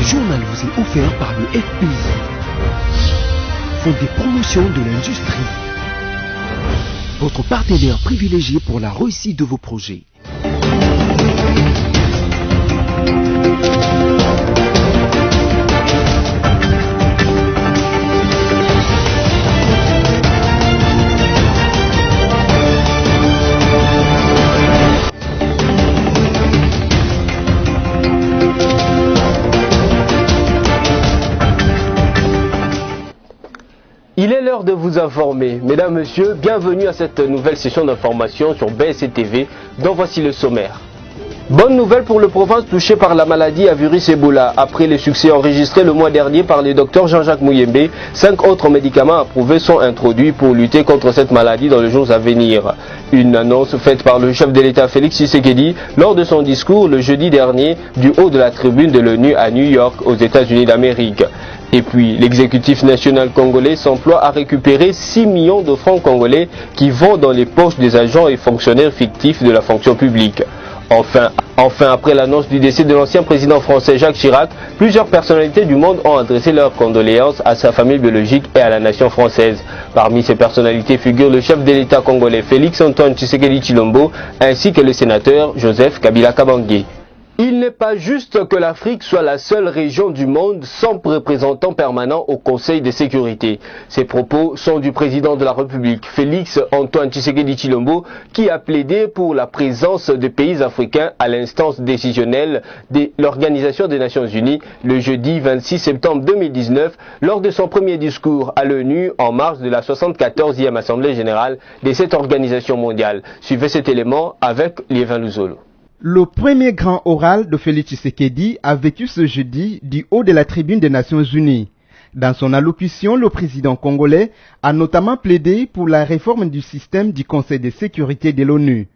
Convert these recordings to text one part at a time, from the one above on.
journal vous est offert par le FPI, Fonds des promotions de l'industrie, votre partenaire privilégié pour la réussite de vos projets. Il est l'heure de vous informer. Mesdames, Messieurs, bienvenue à cette nouvelle session d'information sur BSC TV, dont voici le sommaire. Bonne nouvelle pour le province touché par la maladie à virus Ebola. Après les succès enregistrés le mois dernier par le docteur Jean-Jacques Mouyembe, 5 autres médicaments approuvés sont introduits pour lutter contre cette maladie dans les jours à venir. Une annonce faite par le chef de l'État Félix Tshisekedi lors de son discours le jeudi dernier du haut de la tribune de l'ONU à New York aux États-Unis d'Amérique. Et puis, l'exécutif national congolais s'emploie à récupérer 6 millions de francs congolais qui vont dans les poches des agents et fonctionnaires fictifs de la fonction publique. Enfin, après l'annonce du décès de l'ancien président français Jacques Chirac, plusieurs personnalités du monde ont adressé leurs condoléances à sa famille biologique et à la nation française. Parmi ces personnalités figure le chef de l'État congolais Félix Antoine Tshisekedi Tshilombo ainsi que le sénateur Joseph Kabila Kabange. Il n'est pas juste que l'Afrique soit la seule région du monde sans représentant permanent au Conseil de sécurité. Ces propos sont du président de la République, Félix Antoine Tshisekedi Tshilombo, qui a plaidé pour la présence des pays africains à l'instance décisionnelle de l'Organisation des Nations Unies le jeudi 26 septembre 2019 lors de son premier discours à l'ONU en marge de la 74e Assemblée générale de cette organisation mondiale. Suivez cet élément avec Liévin Luzolo. Le premier grand oral de Félix Tshisekedi a vécu ce jeudi du haut de la tribune des Nations Unies. Dans son allocution, le président congolais a notamment plaidé pour la réforme du système du Conseil de sécurité de l'ONU.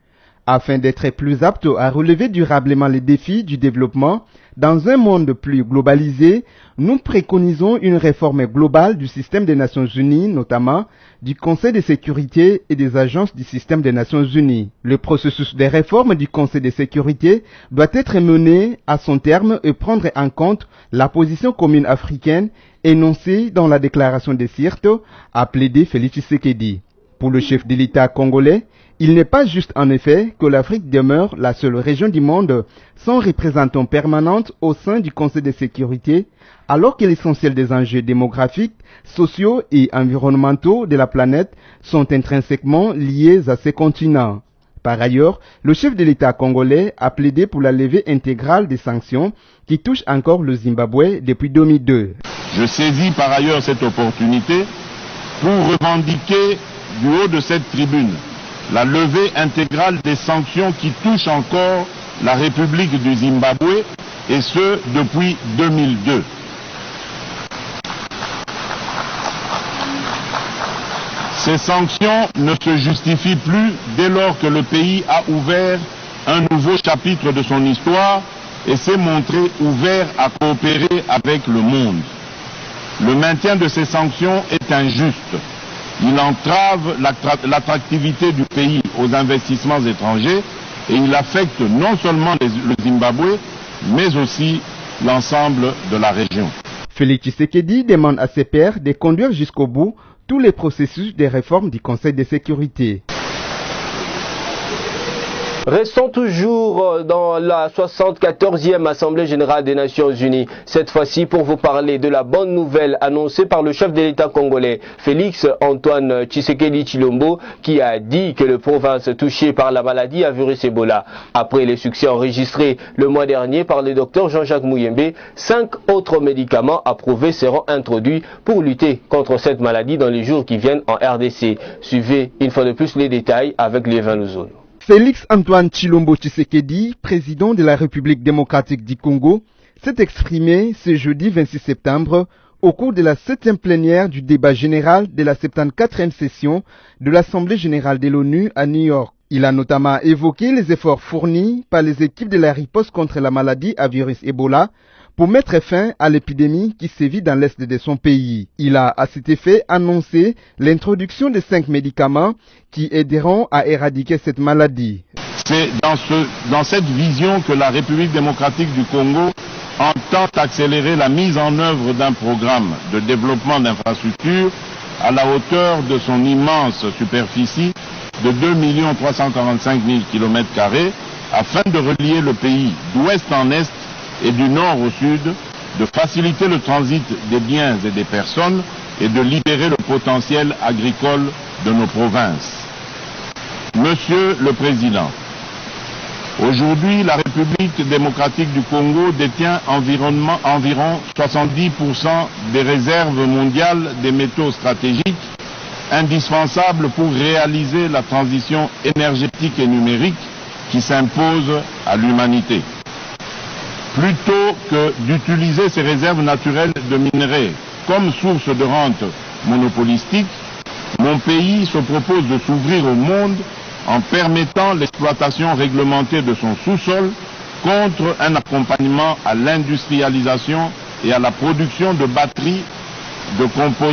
Afin d'être plus apte à relever durablement les défis du développement, dans un monde plus globalisé, nous préconisons une réforme globale du système des Nations Unies, notamment du Conseil de sécurité et des agences du système des Nations Unies. Le processus de réforme du Conseil de sécurité doit être mené à son terme et prendre en compte la position commune africaine énoncée dans la déclaration de Sirte, a plaidé Félix Tshisekedi. Pour le chef de l'État congolais, il n'est pas juste en effet que l'Afrique demeure la seule région du monde sans représentant permanent au sein du Conseil de sécurité, alors que l'essentiel des enjeux démographiques, sociaux et environnementaux de la planète sont intrinsèquement liés à ces continents. Par ailleurs, le chef de l'État congolais a plaidé pour la levée intégrale des sanctions qui touchent encore le Zimbabwe depuis 2002. Je saisis par ailleurs cette opportunité pour revendiquer du haut de cette tribune la levée intégrale des sanctions qui touchent encore la République du Zimbabwe, et ce depuis 2002. Ces sanctions ne se justifient plus dès lors que le pays a ouvert un nouveau chapitre de son histoire et s'est montré ouvert à coopérer avec le monde. Le maintien de ces sanctions est injuste. Il entrave l'attractivité du pays aux investissements étrangers et il affecte non seulement le Zimbabwe, mais aussi l'ensemble de la région. Félix Tshisekedi demande à ses pairs de conduire jusqu'au bout tous les processus de réforme du Conseil de sécurité. Restons toujours dans la 74e Assemblée générale des Nations Unies. Cette fois-ci pour vous parler de la bonne nouvelle annoncée par le chef de l'État congolais, Félix Antoine Tshisekedi Tshilombo, qui a dit que les provinces touchées par la maladie à virus Ebola, après les succès enregistrés le mois dernier par le docteur Jean-Jacques Mouyembe, 5 autres médicaments approuvés seront introduits pour lutter contre cette maladie dans les jours qui viennent en RDC. Suivez une fois de plus les détails avec Liévin Luzolo. Félix Antoine Tshilombo Tshisekedi, président de la République démocratique du Congo, s'est exprimé ce jeudi 26 septembre au cours de la 7e plénière du débat général de la 74e session de l'Assemblée générale de l'ONU à New York. Il a notamment évoqué les efforts fournis par les équipes de la riposte contre la maladie à virus Ebola pour mettre fin à l'épidémie qui sévit dans l'est de son pays. Il a à cet effet annoncé l'introduction de 5 médicaments qui aideront à éradiquer cette maladie. C'est dans cette vision que la République démocratique du Congo entend accélérer la mise en œuvre d'un programme de développement d'infrastructures à la hauteur de son immense superficie de 2 345 000 km² afin de relier le pays d'ouest en est et du nord au sud, de faciliter le transit des biens et des personnes et de libérer le potentiel agricole de nos provinces. Monsieur le Président, aujourd'hui, la République démocratique du Congo détient environ 70% des réserves mondiales des métaux stratégiques indispensables pour réaliser la transition énergétique et numérique qui s'impose à l'humanité. Plutôt que d'utiliser ces réserves naturelles de minerais comme source de rente monopolistique, mon pays se propose de s'ouvrir au monde en permettant l'exploitation réglementée de son sous-sol contre un accompagnement à l'industrialisation et à la production de batteries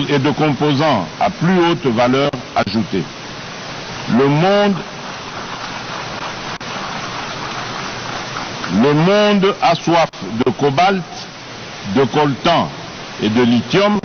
et de composants à plus haute valeur ajoutée. Le monde a soif de cobalt, de coltan et de lithium.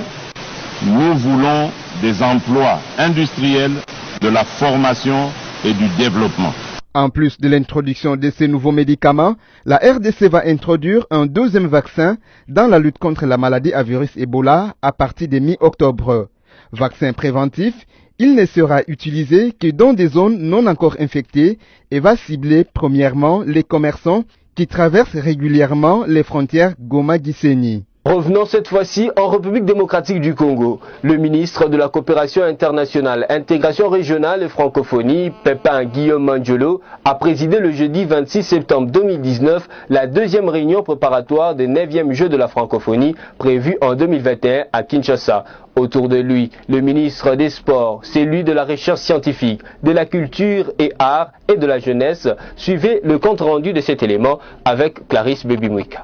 Nous voulons des emplois industriels, de la formation et du développement. En plus de l'introduction de ces nouveaux médicaments, la RDC va introduire un deuxième vaccin dans la lutte contre la maladie à virus Ebola à partir de mi-octobre. Vaccin préventif, il ne sera utilisé que dans des zones non encore infectées et va cibler premièrement les commerçants qui traversent régulièrement les frontières Goma-Gisenyi. Revenons cette fois-ci en République démocratique du Congo. Le ministre de la Coopération internationale, intégration régionale et francophonie, Pépin Guillaume Mandjolo, a présidé le jeudi 26 septembre 2019 la deuxième réunion préparatoire des 9e Jeux de la francophonie prévue en 2021 à Kinshasa. Autour de lui, le ministre des Sports, celui de la recherche scientifique, de la culture et arts et de la jeunesse. Suivez le compte-rendu de cet élément avec Clarisse Bebimwika.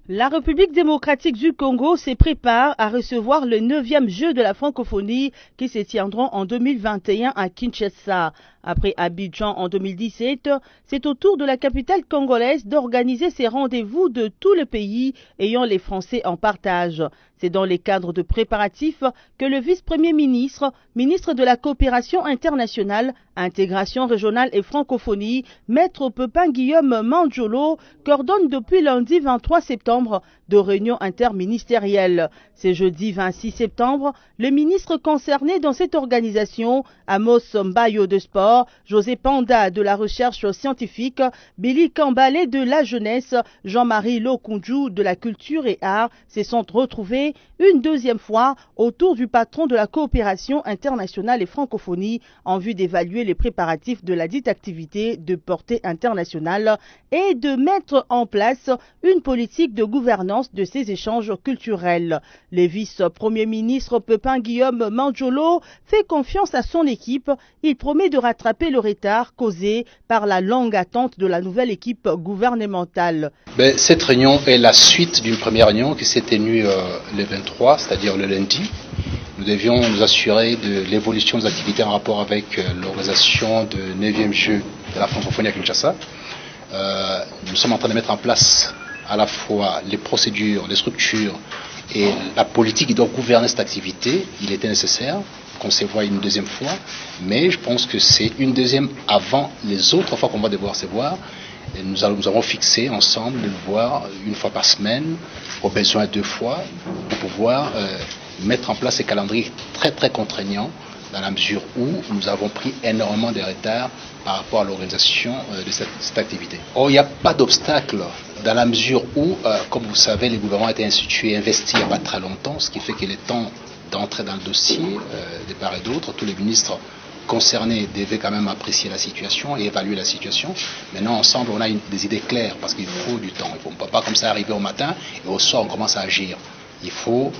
La République démocratique du Congo se prépare à recevoir le 9e Jeux de la francophonie qui se tiendront en 2021 à Kinshasa. Après Abidjan en 2017, c'est au tour de la capitale congolaise d'organiser ces rendez-vous de tout le pays ayant les Français en partage. C'est dans les cadres de préparatifs que le vice-premier ministre, ministre de la Coopération internationale, intégration régionale et francophonie, Maître Pépin Guillaume Mandjolo, coordonne depuis lundi 23 septembre de réunions interministérielles. C'est jeudi 26 septembre, le ministre concerné dans cette organisation, Amos Mbayo de Sport, José Panda de la recherche scientifique, Billy Kambale de la jeunesse, Jean-Marie Lokunju de la culture et arts, se sont retrouvés une deuxième fois autour du patron de la coopération internationale et francophonie en vue d'évaluer les préparatifs de la dite activité de portée internationale et de mettre en place une politique de gouvernance de ces échanges culturels. Le vice-premier ministre Pépin Guillaume Mandjolo fait confiance à son équipe. Il promet de rattraper le retard causé par la longue attente de la nouvelle équipe gouvernementale. Cette réunion est la suite d'une première réunion qui s'est tenue le 23, c'est-à-dire le lundi. Nous devions nous assurer de l'évolution des activités en rapport avec l'organisation de 9e Jeux de la francophonie à Kinshasa. Nous sommes en train de mettre en place à la fois les procédures, les structures et la politique qui doit gouverner cette activité. Il était nécessaire qu'on se voie une deuxième fois, mais je pense que c'est une deuxième avant les autres fois qu'on va devoir se voir. Et nous avons fixé ensemble de le voir une fois par semaine, au besoin 2 fois, pour pouvoir mettre en place ces calendriers très très contraignants dans la mesure où nous avons pris énormément de retard par rapport à l'organisation de cette activité. Il n'y a pas d'obstacle dans la mesure où, comme vous savez, le gouvernement a été institué, investi il n'y a pas très longtemps, ce qui fait qu'il est temps d'entrer dans le dossier de part et d'autre. Tous les ministres concernés devaient quand même apprécier la situation et évaluer la situation. Maintenant, ensemble, on a des idées claires parce qu'il faut du temps. On ne peut pas comme ça arriver au matin et au soir, on commence à agir. Il faut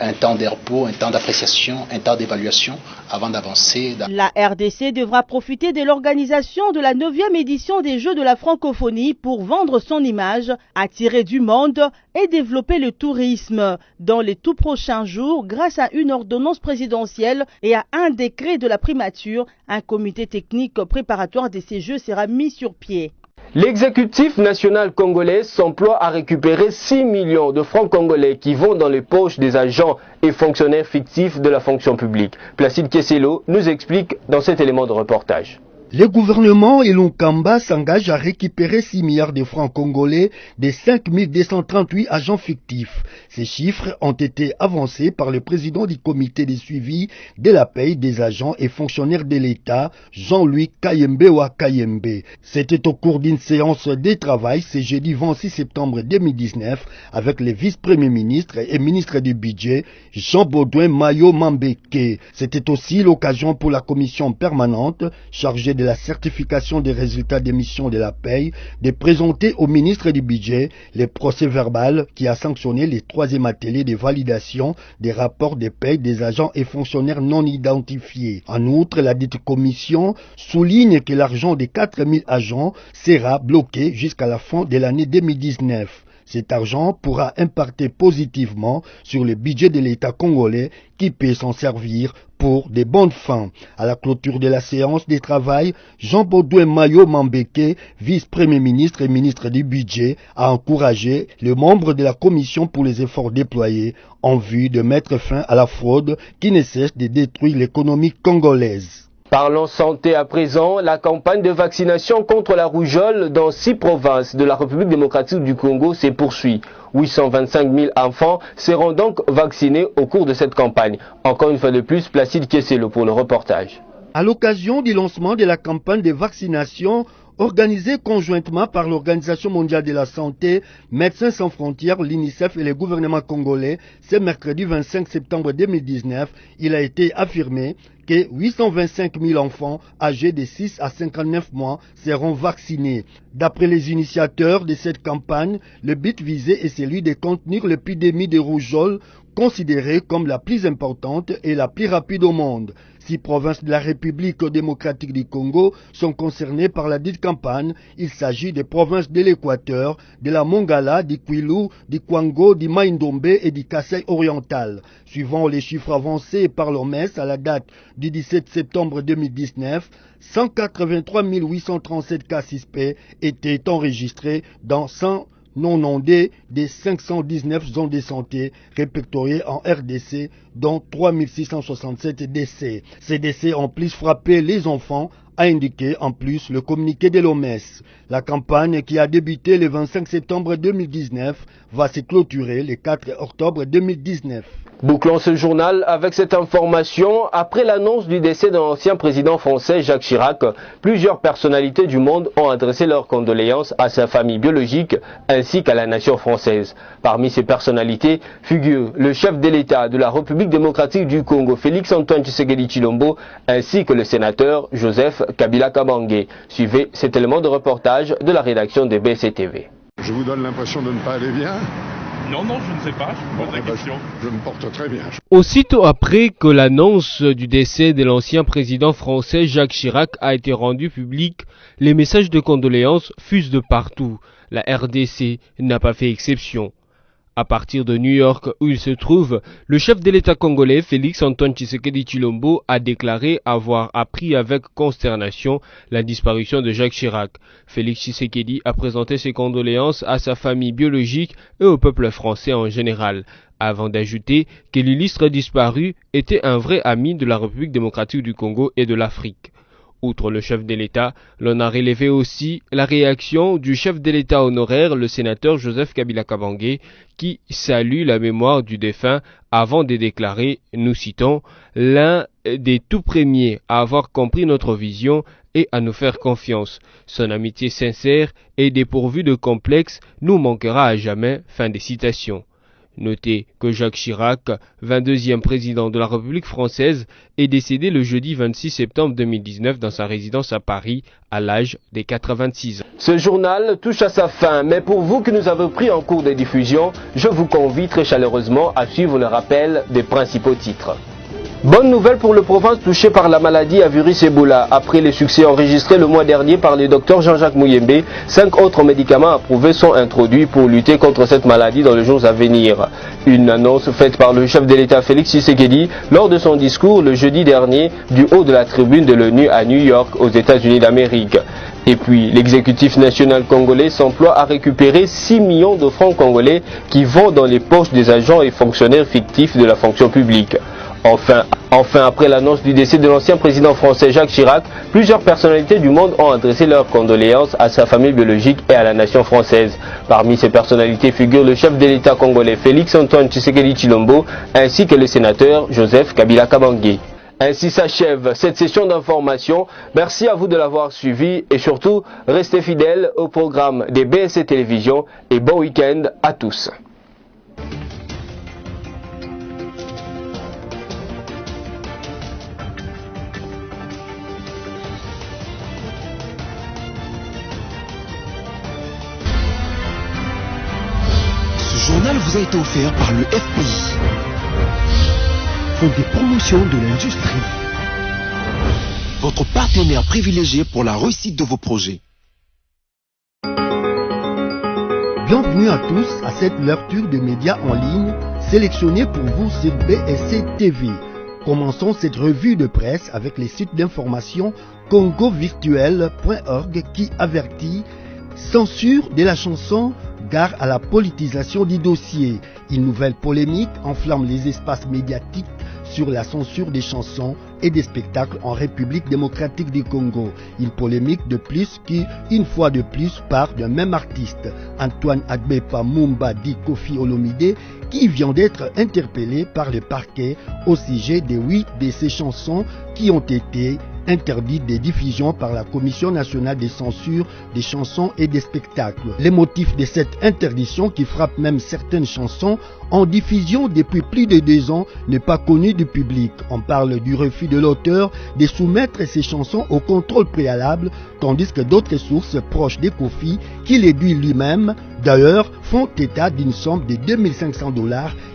un temps de repos, un temps d'appréciation, un temps d'évaluation avant d'avancer. La RDC devra profiter de l'organisation de la 9e édition des Jeux de la francophonie pour vendre son image, attirer du monde et développer le tourisme. Dans les tout prochains jours, grâce à une ordonnance présidentielle et à un décret de la primature, un comité technique préparatoire de ces Jeux sera mis sur pied. L'exécutif national congolais s'emploie à récupérer 6 millions de francs congolais qui vont dans les poches des agents et fonctionnaires fictifs de la fonction publique. Placide Kesselo nous explique dans cet élément de reportage. Le gouvernement et l'Onkamba s'engagent à récupérer 6 milliards de francs congolais des 5238 agents fictifs. Ces chiffres ont été avancés par le président du comité de suivi de la paye des agents et fonctionnaires de l'État, Jean-Louis Kayembe Kayembe. C'était au cours d'une séance de travail ce jeudi 26 septembre 2019 avec le vice-premier ministre et ministre du budget, Jean-Baudouin Mayo Mambeke. C'était aussi l'occasion pour la commission permanente chargée de la certification des résultats des missions de la paye, de présenter au ministre du budget les procès-verbal qui a sanctionné les 3e ateliers de validation des rapports de paye des agents et fonctionnaires non identifiés. En outre, la dite commission souligne que l'argent des 4000 agents sera bloqué jusqu'à la fin de l'année 2019. Cet argent pourra impacter positivement sur le budget de l'État congolais qui peut s'en servir pour des bonnes fins. À la clôture de la séance de travail, Jean-Baudouin Mayo Mambeke, vice-premier ministre et ministre du budget, a encouragé les membres de la commission pour les efforts déployés en vue de mettre fin à la fraude qui ne cesse de détruire l'économie congolaise. Parlons santé à présent. La campagne de vaccination contre la rougeole dans 6 provinces de la République démocratique du Congo se poursuit. 825 000 enfants seront donc vaccinés au cours de cette campagne. Encore une fois de plus, Placide Kesselo pour le reportage. À l'occasion du lancement de la campagne de vaccination organisée conjointement par l'Organisation mondiale de la santé, Médecins sans frontières, l'UNICEF et le gouvernement congolais, ce mercredi 25 septembre 2019, il a été affirmé que 825 000 enfants âgés de 6 à 59 mois seront vaccinés. D'après les initiateurs de cette campagne, le but visé est celui de contenir l'épidémie de rougeole, considérée comme la plus importante et la plus rapide au monde. 6 provinces de la République démocratique du Congo sont concernées par la dite campagne. Il s'agit des provinces de l'Équateur, de la Mongala, du Kwilu, du Kwango, du Maïndombe et du Kasaï oriental. Suivant les chiffres avancés par l'OMS à la date du 17 septembre 2019, 183 837 cas suspects étaient enregistrés dans 190 des 519 zones de santé répertoriées en RDC, dont 3667 décès. Ces décès ont plus frappé les enfants, a indiqué en plus le communiqué de l'OMS. La campagne qui a débuté le 25 septembre 2019 va se clôturer le 4 octobre 2019. Bouclons ce journal avec cette information. Après l'annonce du décès de l'ancien président français Jacques Chirac, plusieurs personnalités du monde ont adressé leurs condoléances à sa famille biologique ainsi qu'à la nation française. Parmi ces personnalités figure le chef de l'État de la République démocratique du Congo, Félix Antoine Tshisekedi Tshilombo, ainsi que le sénateur Joseph Kabila Kabange. Suivez cet élément de reportage de la rédaction de BCTV. Je vous donne l'impression de ne pas aller bien? Non, je ne sais pas, je me pose la question. Je me porte très bien. Aussitôt après que l'annonce du décès de l'ancien président français Jacques Chirac a été rendue publique, les messages de condoléances fusent de partout. La RDC n'a pas fait exception. À partir de New York où il se trouve, le chef de l'État congolais Félix Antoine Tshisekedi Tshilombo a déclaré avoir appris avec consternation la disparition de Jacques Chirac. Félix Tshisekedi a présenté ses condoléances à sa famille biologique et au peuple français en général, avant d'ajouter que l'illustre disparu était un vrai ami de la République démocratique du Congo et de l'Afrique. Outre le chef de l'État, l'on a relevé aussi la réaction du chef de l'État honoraire, le sénateur Joseph Kabila Kabange, qui salue la mémoire du défunt avant de déclarer, nous citons, l'un des tout premiers à avoir compris notre vision et à nous faire confiance. Son amitié sincère et dépourvue de complexe nous manquera à jamais. Fin des citations. Notez que Jacques Chirac, 22e président de la République française, est décédé le jeudi 26 septembre 2019 dans sa résidence à Paris à l'âge de 86 ans. Ce journal touche à sa fin, mais pour vous qui nous avez pris en cours de diffusion, je vous convie très chaleureusement à suivre le rappel des principaux titres. Bonne nouvelle pour le province touché par la maladie à virus Ebola. Après les succès enregistrés le mois dernier par le docteur Jean-Jacques Mouyembe, 5 autres médicaments approuvés sont introduits pour lutter contre cette maladie dans les jours à venir. Une annonce faite par le chef de l'État Félix Tshisekedi lors de son discours le jeudi dernier du haut de la tribune de l'ONU à New York aux États-Unis d'Amérique. Et puis, l'exécutif national congolais s'emploie à récupérer 6 millions de francs congolais qui vont dans les poches des agents et fonctionnaires fictifs de la fonction publique. Enfin, après l'annonce du décès de l'ancien président français Jacques Chirac, plusieurs personnalités du monde ont adressé leurs condoléances à sa famille biologique et à la nation française. Parmi ces personnalités figure le chef de l'État congolais Félix-Antoine Tshisekedi Tshilombo, ainsi que le sénateur Joseph Kabila Kabange. Ainsi s'achève cette session d'information. Merci à vous de l'avoir suivi et surtout, restez fidèles au programme des BSC Télévision et bon week-end à tous. Ce journal vous a été offert par le FPI, Fonds des promotions de l'industrie, votre partenaire privilégié pour la réussite de vos projets. Bienvenue à tous à cette lecture de médias en ligne sélectionnée pour vous sur BSC TV. Commençons cette revue de presse avec les sites d'information congovirtuel.org qui avertit censure de la chanson, gare à la politisation du dossier. Une nouvelle polémique enflamme les espaces médiatiques sur la censure des chansons et des spectacles en République démocratique du Congo. Une polémique de plus qui, une fois de plus, part d'un même artiste, Antoine Agbepa Mumba dit Kofi Olomide, qui vient d'être interpellé par le parquet au sujet des 8 de ses chansons qui ont été interdites de diffusion par la Commission nationale de censure des chansons et des spectacles. Les motifs de cette interdiction qui frappe même certaines chansons en diffusion depuis plus de 2 ans n'est pas connu du public. On parle du refus de l'auteur de soumettre ses chansons au contrôle préalable, tandis que d'autres sources proches de Kofi, qui les dit lui-même, d'ailleurs, font état d'une somme de $2500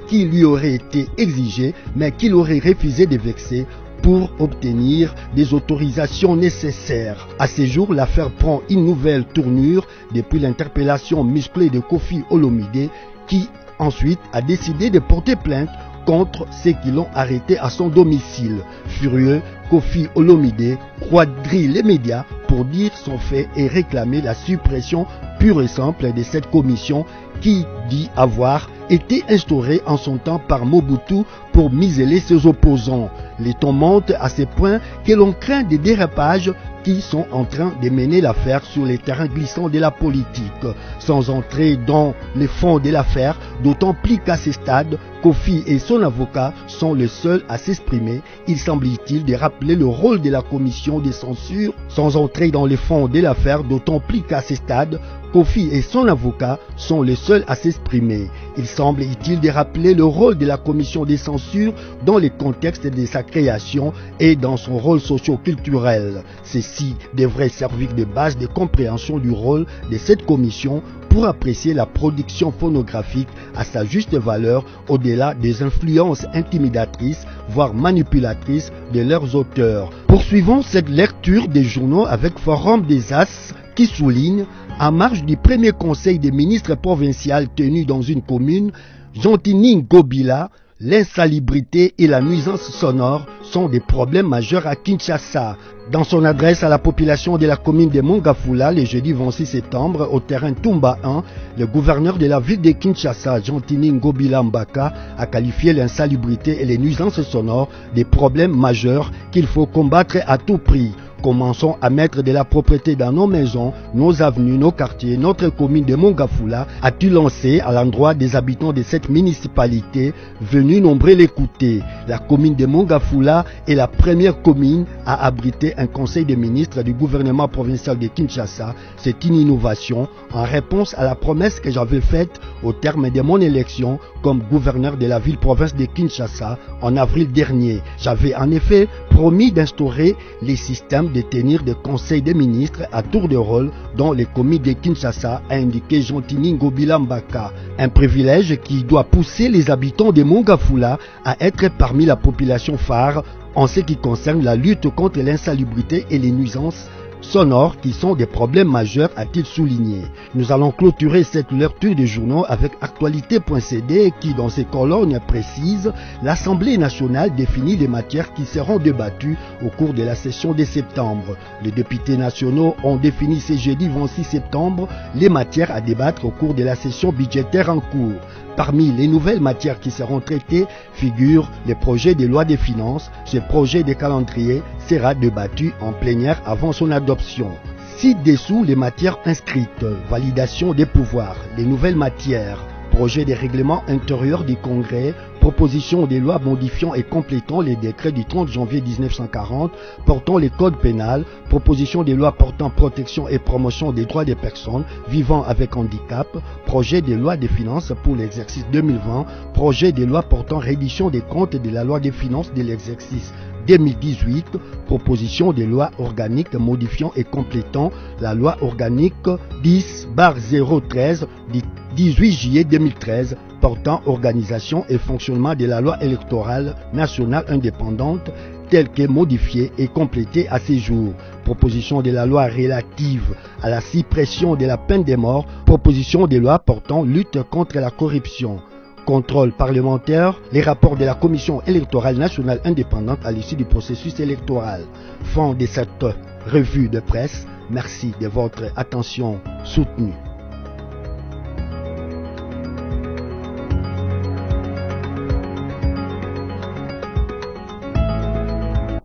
qui lui aurait été exigée, mais qu'il aurait refusé de verser pour obtenir des autorisations nécessaires. À ce jour, l'affaire prend une nouvelle tournure depuis l'interpellation musclée de Kofi Olomide qui ensuite a décidé de porter plainte contre ceux qui l'ont arrêté à son domicile. Furieux, Kofi Olomide quadrille les médias pour dire son fait et réclamer la suppression pure et simple de cette commission qui dit avoir été instaurée en son temps par Mobutu pour museler ses opposants. Les tons montent à ce point que l'on craint des dérapages qui sont en train de mener l'affaire sur les terrains glissants de la politique. Sans entrer dans les fonds de l'affaire, d'autant plus qu'à ce stade, Kofi et son avocat sont les seuls à s'exprimer. Il semble-t-il de rappeler le rôle de la commission de censure. Sans entrer dans les fonds de l'affaire, d'autant plus qu'à ce stade, Kofi et son avocat sont les seuls à s'exprimer. Il semble utile de rappeler le rôle de la commission de censure dans le contexte de sa création et dans son rôle socio-culturel. Ceci devrait servir de base de compréhension du rôle de cette commission pour apprécier la production phonographique à sa juste valeur au-delà des influences intimidatrices, voire manipulatrices de leurs auteurs. Poursuivons cette lecture des journaux avec Forum des As qui souligne, en marge du premier conseil des ministres provinciaux tenu dans une commune, Jontining Gobila, l'insalubrité et la nuisance sonore sont des problèmes majeurs à Kinshasa. Dans son adresse à la population de la commune de Mongafula le jeudi 26 septembre au terrain Tumba 1, le gouverneur de la ville de Kinshasa, Jontining Gobila Mbaka, a qualifié l'insalubrité et les nuisances sonores des problèmes majeurs qu'il faut combattre à tout prix. Commençons à mettre de la propreté dans nos maisons, nos avenues, nos quartiers, notre commune de Mongafula, a-t-il lancé à l'endroit des habitants de cette municipalité venus nombreux l'écouter. La commune de Mongafula est la première commune à abriter un conseil des ministres du gouvernement provincial de Kinshasa. C'est une innovation en réponse à la promesse que j'avais faite au terme de mon élection comme gouverneur de la ville-province de Kinshasa en avril dernier. J'avais en effet promis d'instaurer les systèmes de tenir des conseils des ministres à tour de rôle dans les communes de Kinshasa, a indiqué Jontining Gobila Mbaka. Un privilège qui doit pousser les habitants de Mongafula à être parmi la population phare en ce qui concerne la lutte contre l'insalubrité et les nuisances sonores qui sont des problèmes majeurs, a-t-il souligné. Nous allons clôturer cette lecture des journaux avec actualité.cd qui, dans ses colonnes, précise l'Assemblée nationale définit les matières qui seront débattues au cours de la session de septembre. Les députés nationaux ont défini ce jeudi 26 septembre les matières à débattre au cours de la session budgétaire en cours. Parmi les nouvelles matières qui seront traitées figurent les projets de loi des finances. Ce projet de calendrier sera débattu en plénière avant son adoption. Ci-dessous les matières inscrites: validation des pouvoirs, les nouvelles matières, projet de règlement intérieur du Congrès, proposition des lois modifiant et complétant les décrets du 30 janvier 1940 portant le code pénal, proposition des lois portant protection et promotion des droits des personnes vivant avec handicap, projet de loi des finances pour l'exercice 2020, projet de loi portant reddition des comptes de la loi des finances de l'exercice 2018, proposition de loi organique modifiant et complétant la loi organique 10/013 du 18 juillet 2013 portant organisation et fonctionnement de la loi électorale nationale indépendante telle que modifiée et complétée à ces jours, proposition de la loi relative à la suppression de la peine de mort, proposition de loi portant lutte contre la corruption. Contrôle parlementaire, les rapports de la Commission électorale nationale indépendante à l'issue du processus électoral. Fin de cette revue de presse. Merci de votre attention soutenue.